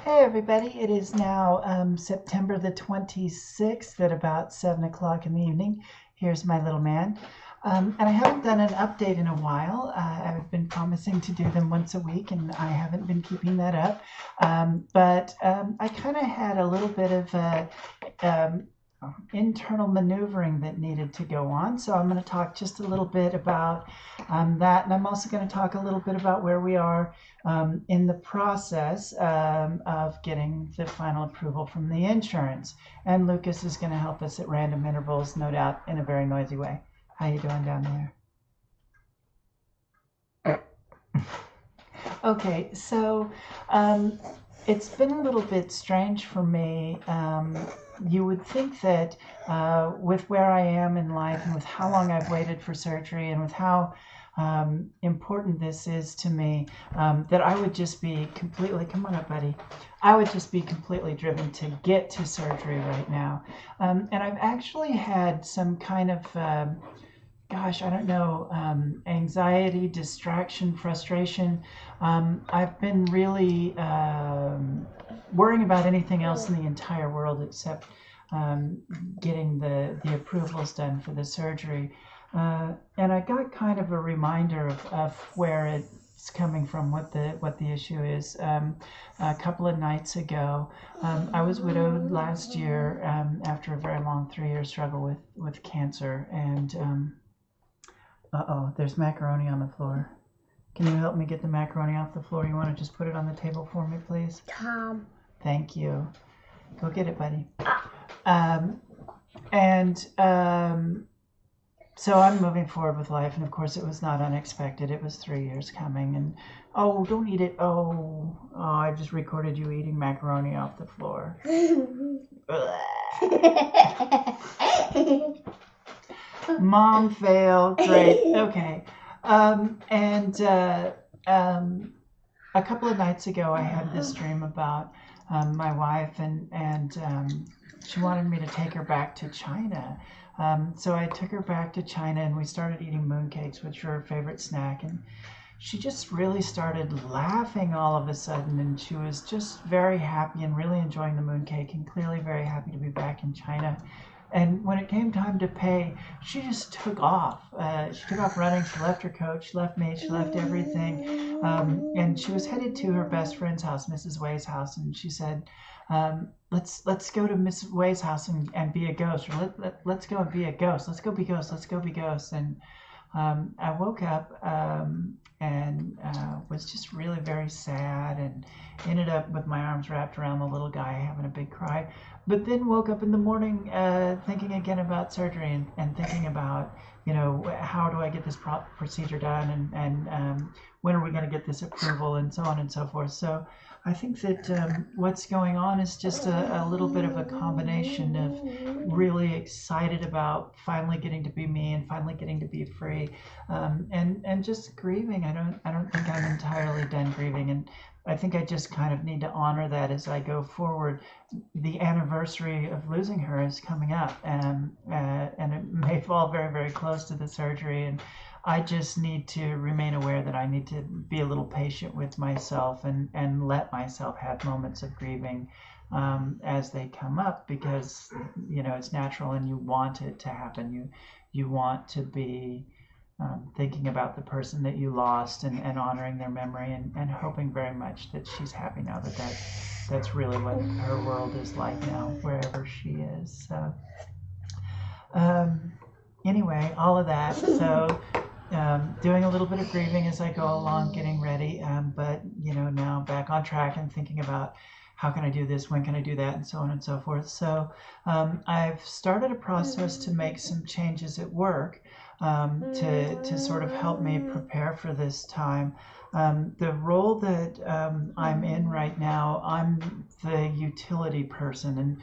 Hey everybody, it is now September the 26th at about 7 o'clock in the evening. Here's my little man. And I haven't done an update in a while. I've been promising to do them once a week and I haven't been keeping that up. But I kind of had a little bit of um, internal maneuvering that needed to go on. So I'm going to talk just a little bit about that. And I'm also going to talk a little bit about where we are in the process of getting the final approval from the insurance. And Lucas is going to help us at random intervals, no doubt, in a very noisy way. How you doing down there? Okay, so it's been a little bit strange for me. You would think that with where I am in life and with how long I've waited for surgery and with how important this is to me, that I would just be completely, come on up, buddy. I would just be completely driven to get to surgery right now. And I've actually had some kind of gosh, I don't know, anxiety, distraction, frustration. I've been really worrying about anything else in the entire world except getting the approvals done for the surgery. And I got kind of a reminder of where it's coming from, what the issue is. A couple of nights ago, I was widowed last year after a very long 3-year struggle with cancer, and uh-oh, there's macaroni on the floor. Can you help me get the macaroni off the floor? You want to just put it on the table for me, please? Tom. Thank you. Go get it, buddy. And so I'm moving forward with life, and of course it was not unexpected. It was 3 years coming, and oh, don't eat it. Oh, I just recorded you eating macaroni off the floor. Mom fail. Great. Okay. And a couple of nights ago, I had this dream about my wife, and she wanted me to take her back to China. So I took her back to China, and we started eating mooncakes, which were her favorite snack. And she just really started laughing all of a sudden, and she was just very happy and really enjoying the mooncake, and clearly very happy to be back in China. And when it came time to pay, she just took off. She took off running. She left her coat. She left me. She left everything. And she was headed to her best friend's house, Mrs. Way's house. And she said, let's go to Mrs. Way's house and be a ghost. Or let's go and be a ghost. Let's go be ghosts. Let's go be ghosts. And I woke up and was just really very sad, and ended up with my arms wrapped around the little guy having a big cry. But then woke up in the morning thinking again about surgery, and thinking about, how do I get this procedure done, and when are we going to get this approval, and so on and so forth. So I think that what's going on is just a little bit of a combination of really excited about finally getting to be me and finally getting to be free, and just grieving. I don't think I'm entirely done grieving, and I think I just kind of need to honor that as I go forward. The anniversary of losing her is coming up, and it may fall very, very close to the surgery, and I just need to remain aware that I need to be a little patient with myself, and let myself have moments of grieving as they come up, because it's natural, and you want it to happen. You want to be thinking about the person that you lost, and honoring their memory, and hoping very much that she's happy now, that's really what her world is like now, wherever she is. So anyway, all of that. So doing a little bit of grieving as I go along, getting ready, but now back on track and thinking about how can I do this, when can I do that, and so on and so forth. So I've started a process to make some changes at work, to sort of help me prepare for this time. The role that I'm in right now, I'm the utility person, and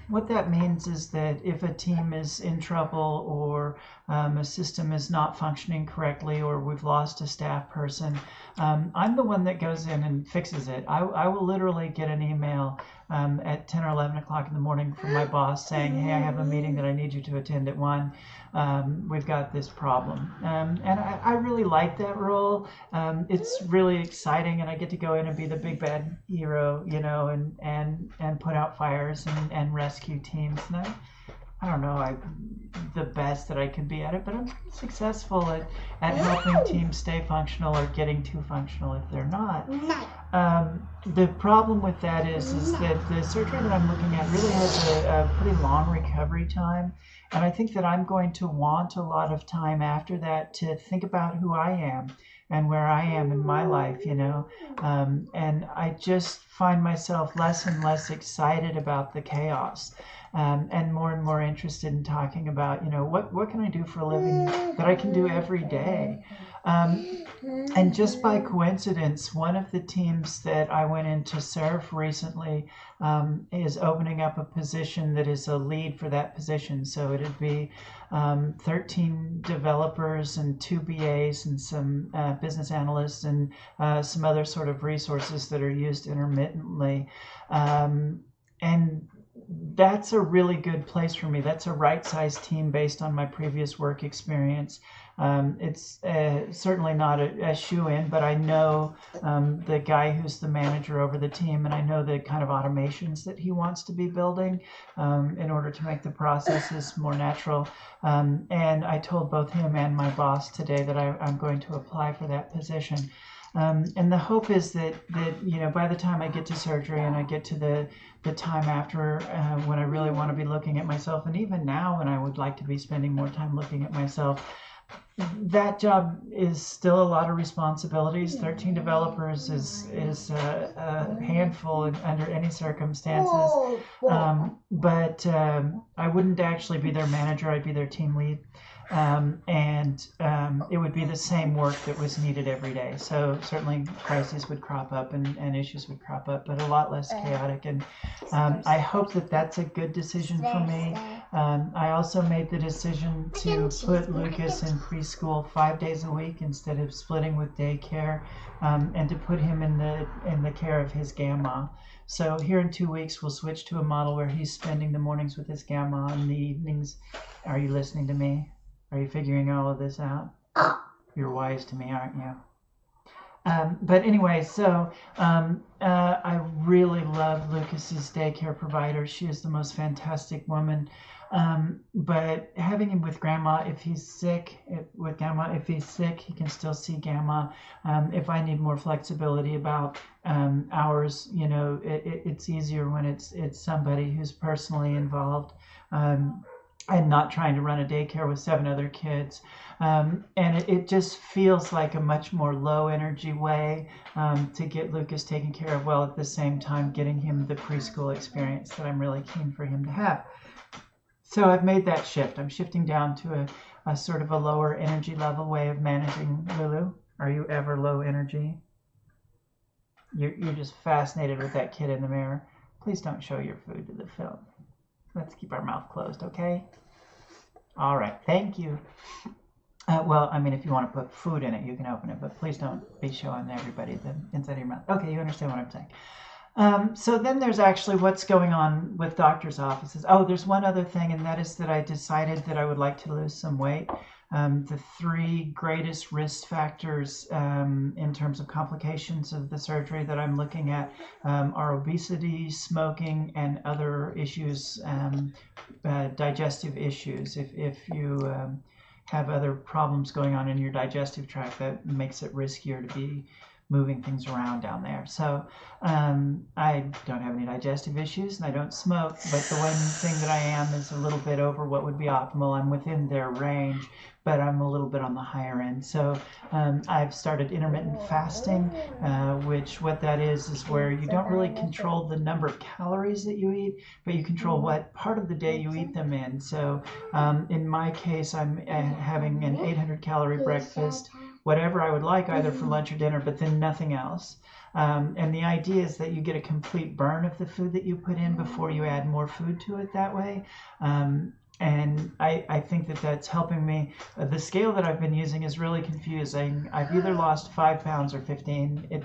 what that means is that if a team is in trouble, or a system is not functioning correctly, or we've lost a staff person, I'm the one that goes in and fixes it. I will literally get an email at 10 or 11 o'clock in the morning from my boss saying, hey, I have a meeting that I need you to attend at 1. We've got this problem. And I really like that role. It's really exciting, and I get to go in and be the big bad hero, and put out fires and rescue teams. And I don't know, the best that I could be at it, but I'm successful at helping teams stay functional, or getting too functional if they're not. The problem with that is that the surgery that I'm looking at really has a pretty long recovery time. And I think that I'm going to want a lot of time after that to think about who I am and where I am in my life, and I just find myself less and less excited about the chaos, and more interested in talking about, what can I do for a living that I can do every day. And just by coincidence, one of the teams that I went in to serve recently is opening up a position that is a lead for that position. So it'd be 13 developers and 2 BAs and some business analysts and some other sort of resources that are used intermittently. And that's a really good place for me. That's a right-sized team based on my previous work experience. It's certainly not a shoe-in, but I know the guy who's the manager over the team, and I know the kind of automations that he wants to be building in order to make the processes more natural. And I told both him and my boss today that I'm going to apply for that position. And the hope is that by the time I get to surgery and I get to the time after when I really want to be looking at myself, and even now when I would like to be spending more time looking at myself, that job is still a lot of responsibilities. 13 developers is a handful under any circumstances. But I wouldn't actually be their manager. I'd be their team lead. And it would be the same work that was needed every day. So certainly crises would crop up and issues would crop up, but a lot less chaotic. And I hope that that's a good decision for me. I also made the decision to put Lucas in preschool 5 days a week instead of splitting with daycare, and to put him in the care of his grandma. So here in 2 weeks, we'll switch to a model where he's spending the mornings with his grandma and the evenings. Are you listening to me? Are you figuring all of this out? You're wise to me, aren't you? But anyway, so I really love Lucas's daycare provider. She is the most fantastic woman. But having him with grandma, if he's sick, he can still see grandma. If I need more flexibility about hours, it's easier when it's somebody who's personally involved. And not trying to run a daycare with 7 other kids. And it just feels like a much more low energy way to get Lucas taken care of, while at the same time getting him the preschool experience that I'm really keen for him to have. So I've made that shift. I'm shifting down to a sort of a lower energy level way of managing Lulu. Are you ever low energy? You're just fascinated with that kid in the mirror. Please don't show your food to the film. Let's keep our mouth closed, okay? All right, thank you. Well, I mean, if you want to put food in it, you can open it, but please don't be showing everybody the inside of your mouth. Okay, you understand what I'm saying. So then there's actually what's going on with doctors' offices. Oh, there's one other thing, and that is that I decided that I would like to lose some weight. The 3 greatest risk factors in terms of complications of the surgery that I'm looking at are obesity, smoking, and other issues, digestive issues. If you have other problems going on in your digestive tract, that makes it riskier to be moving things around down there. So I don't have any digestive issues and I don't smoke, but the one thing that I am is a little bit over what would be optimal. I'm within their range, but I'm a little bit on the higher end. So I've started intermittent fasting, which what that is where you don't really control the number of calories that you eat, but you control what part of the day you eat them in. So in my case, I'm having an 800 calorie breakfast, whatever I would like, either for lunch or dinner, but then nothing else. And the idea is that you get a complete burn of the food that you put in before you add more food to it that way. And I think that that's helping me. The scale that I've been using is really confusing. I've either lost 5 pounds or 15. It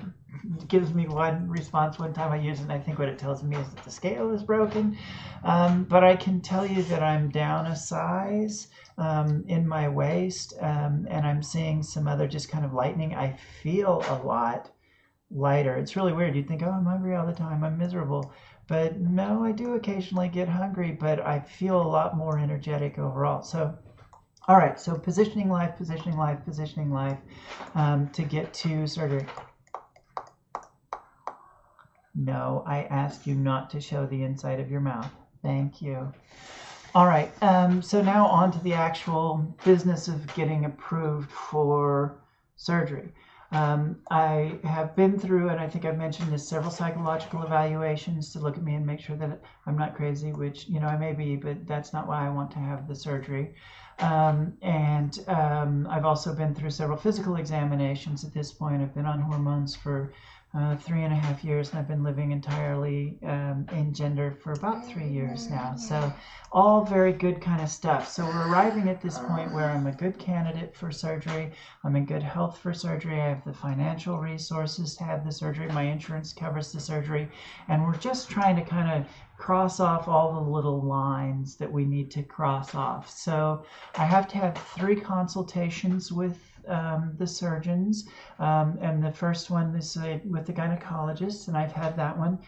gives me one response one time I use it, and I think what it tells me is that the scale is broken. But I can tell you that I'm down a size in my waist, and I'm seeing some other just kind of lightening. I feel a lot lighter. It's really weird. You'd think, oh, I'm hungry all the time, I'm miserable. But no, I do occasionally get hungry, but I feel a lot more energetic overall. So, all right, so positioning life, positioning life, positioning life to get to surgery. No, I ask you not to show the inside of your mouth. Thank you. All right, so now on to the actual business of getting approved for surgery. I have been through, and I think I've mentioned this, several psychological evaluations to look at me and make sure that I'm not crazy, which, you know, I may be, but that's not why I want to have the surgery. I've also been through several physical examinations at this point. I've been on hormones for 3.5 years, and I've been living entirely in gender for about 3 years now. So all very good kind of stuff. So we're arriving at this point where I'm a good candidate for surgery. I'm in good health for surgery. I have the financial resources to have the surgery. My insurance covers the surgery. And we're just trying to kind of cross off all the little lines that we need to cross off. So I have to have 3 consultations with the surgeons, and the first one is with the gynecologist, and I've had that one.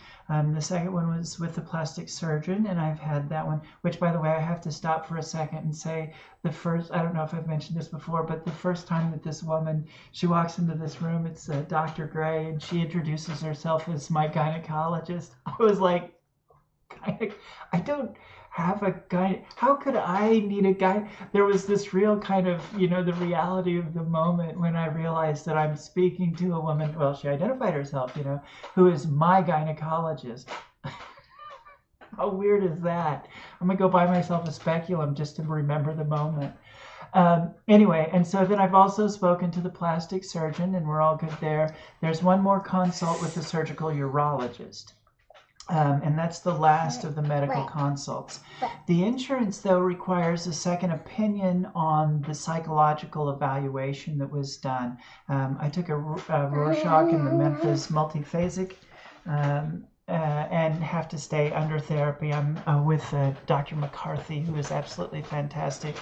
The second one was with the plastic surgeon, and I've had that one, which, by the way, I have to stop for a second and say the first, I don't know if I've mentioned this before, but the first time that this woman, she walks into this room, it's Dr. Gray, and she introduces herself as my gynecologist. I was like, I don't have a guy. How could I need a guy? There was this real kind of, you know, the reality of the moment when I realized that I'm speaking to a woman, well, she identified herself, you know, who is my gynecologist. How weird is that? I'm gonna go buy myself a speculum just to remember the moment. Anyway, and so then I've also spoken to the plastic surgeon, and we're all good there. There's one more consult with the surgical urologist. And that's the last of the medical consults. The insurance, though, requires a second opinion on the psychological evaluation that was done. I took a Rorschach in the Memphis multiphasic and have to stay under therapy. I'm with Dr. McCarthy, who is absolutely fantastic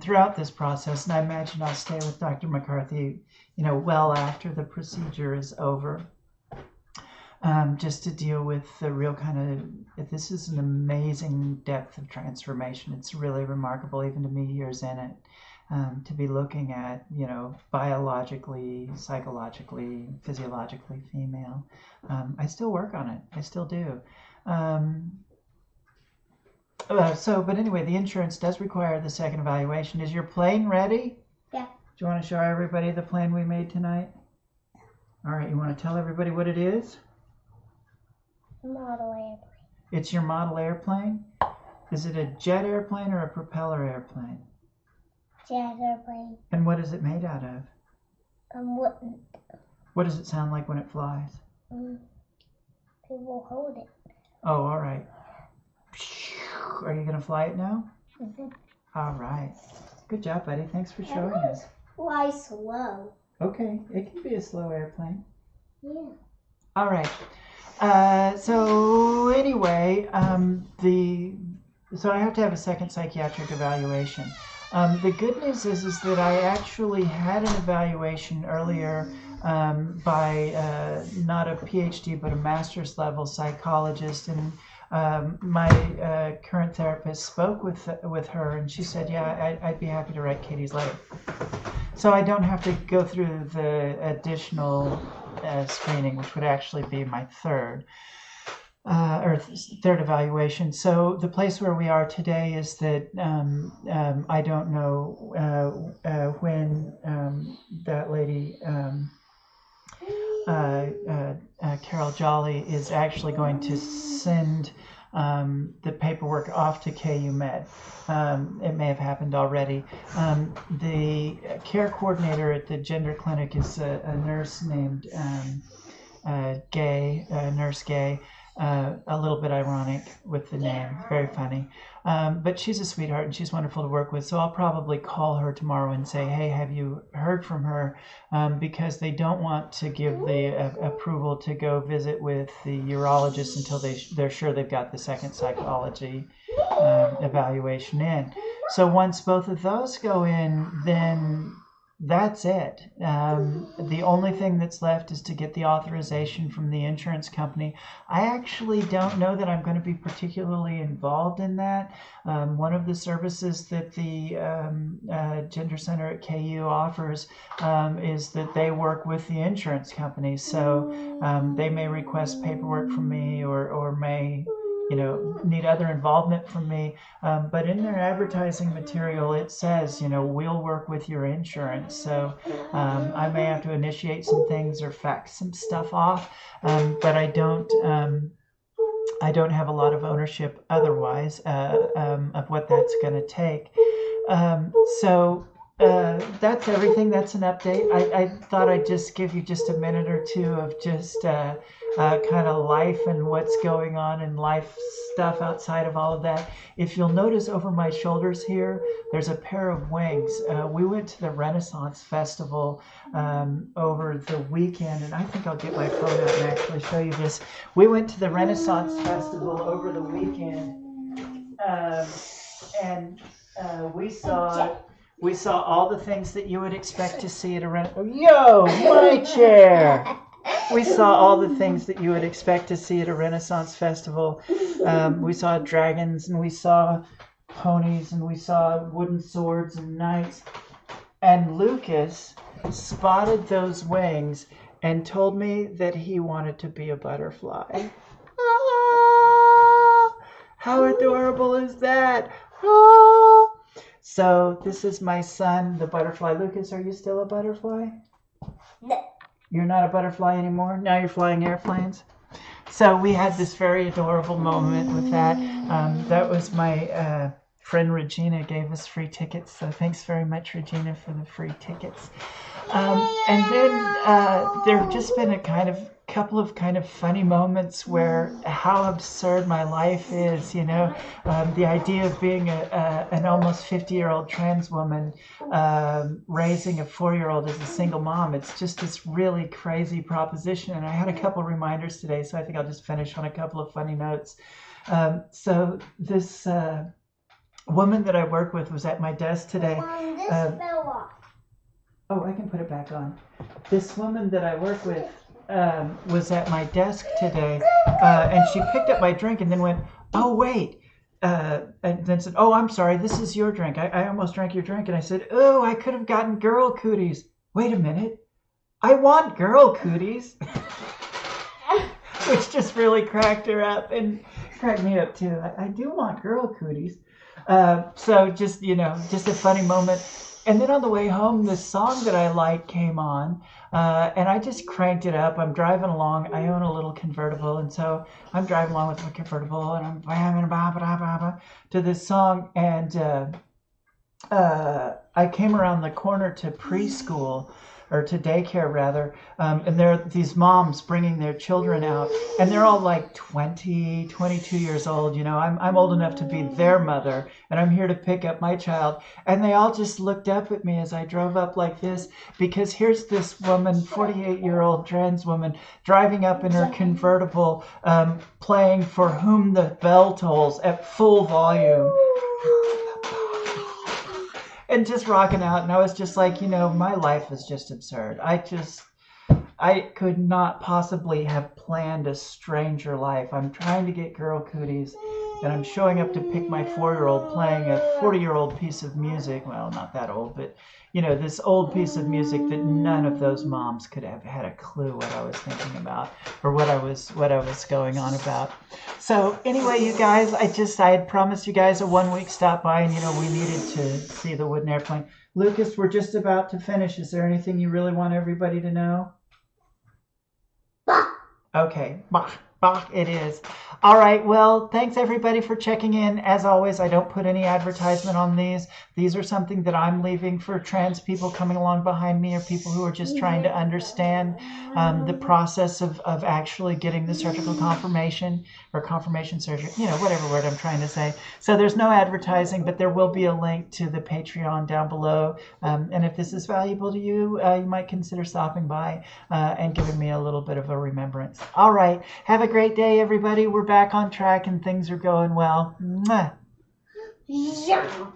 throughout this process. And I imagine I'll stay with Dr. McCarthy, you know, well after the procedure is over. Just to deal with the real kind of, this is an amazing depth of transformation. It's really remarkable, even to me, years in it, to be looking at, you know, biologically, psychologically, physiologically female. I still work on it. I still do. But anyway, the insurance does require the second evaluation. Is your plane ready? Yeah. Do you want to show everybody the plane we made tonight? All right, you want to tell everybody what it is? Model airplane. It's your model airplane? Is it a jet airplane or a propeller airplane? Jet airplane. And what is it made out of? Wooden. What does it sound like when it flies? People hold it. Oh, all right. Are you going to fly it now? Mm-hmm. All right. Good job, buddy. Thanks for showing us. Fly slow. Okay, it can be a slow airplane. Yeah. All right. So anyway, so I have to have a second psychiatric evaluation. The good news is that I actually had an evaluation earlier by not a PhD but a master's level psychologist, and my current therapist spoke with her, and she said, yeah, I'd be happy to write Katie's letter. So I don't have to go through the additional screening, which would actually be my third evaluation. So the place where we are today is that I don't know when that lady, Carol Jolly, is actually going to send the paperwork off to KU Med. It may have happened already. The care coordinator at the gender clinic is a nurse named Gay, Nurse Gay. A little bit ironic with the name, very funny. But she's a sweetheart and she's wonderful to work with. So I'll probably call her tomorrow and say, hey, have you heard from her? Because they don't want to give the approval to go visit with the urologist until they're sure they've got the second psychology evaluation in. So once both of those go in, then that's it. The only thing that's left is to get the authorization from the insurance company. I actually don't know that I'm going to be particularly involved in that. One of the services that the Gender Center at KU offers is that they work with the insurance companies. So they may request paperwork from me or may need other involvement from me. But in their advertising material, it says, we'll work with your insurance. So I may have to initiate some things or fax some stuff off, but I don't have a lot of ownership otherwise of what that's going to take. So that's everything. That's an update. I thought I'd just give you just a minute or two of just kind of life and what's going on in life stuff outside of all of that. If you'll notice over my shoulders here, there's a pair of wings. We went to the Renaissance Festival over the weekend, and I think I'll get my phone out and actually show you this. We went to the Renaissance Festival over the weekend, and we saw all the things that you would expect to see at a my chair! We saw all the things that you would expect to see at a Renaissance festival. We saw dragons, and we saw ponies, and we saw wooden swords and knights. And Lucas spotted those wings and told me that he wanted to be a butterfly. Ah, how adorable is that? Ah. So this is my son, the butterfly. Lucas, are you still a butterfly? No. You're not a butterfly anymore? Now you're flying airplanes? So we had this very adorable moment with that. That was my friend Regina gave us free tickets. So thanks very much, Regina, for the free tickets. And then there have just been a couple of funny moments where how absurd my life is, the idea of being an almost 50-year-old trans woman raising a 4-year-old as a single mom. It's just this really crazy proposition. And I had a couple reminders today, so I think I'll just finish on a couple of funny notes. So this woman that I work with was at my desk today. This fell off. Oh, I can put it back on. This woman that I work with was at my desk today, and she picked up my drink and then went, oh, wait, and then said, oh, I'm sorry, this is your drink. I almost drank your drink. And I said, oh, I could have gotten girl cooties. Wait a minute. I want girl cooties. Which just really cracked her up and cracked me up, too. I do want girl cooties. So just, just a funny moment. And then on the way home, this song that I like came on, and I just cranked it up. I'm driving along. I own a little convertible, and so I'm driving along with my convertible, and I'm blah, to this song, and I came around the corner to preschool, or to daycare rather, and there are these moms bringing their children out, and they're all like 20, 22 years old. I'm old enough to be their mother, and I'm here to pick up my child. And they all just looked up at me as I drove up like this, because here's this woman, 48-year-old trans woman, driving up in her convertible, playing For Whom the Bell Tolls at full volume. And just rocking out, and I was just like, my life is just absurd. I could not possibly have planned a stranger life. I'm trying to get girl cooties, and I'm showing up to pick my 4-year-old playing a 40-year-old piece of music. Well, not that old, but this old piece of music that none of those moms could have had a clue what I was thinking about or what I was going on about. So anyway, you guys, I had promised you guys a 1-week stop by, and we needed to see the wooden airplane. Lucas, we're just about to finish. Is there anything you really want everybody to know? Okay. Bah. Bach it is. All right. Well, thanks everybody for checking in. As always, I don't put any advertisement on these. These are something that I'm leaving for trans people coming along behind me or people who are just trying to understand the process of actually getting the surgical confirmation or confirmation surgery, whatever word I'm trying to say. So there's no advertising, but there will be a link to the Patreon down below. And if this is valuable to you, you might consider stopping by and giving me a little bit of a remembrance. All right. Have a great day, everybody. We're back on track and things are going well. Mwah. Yeah.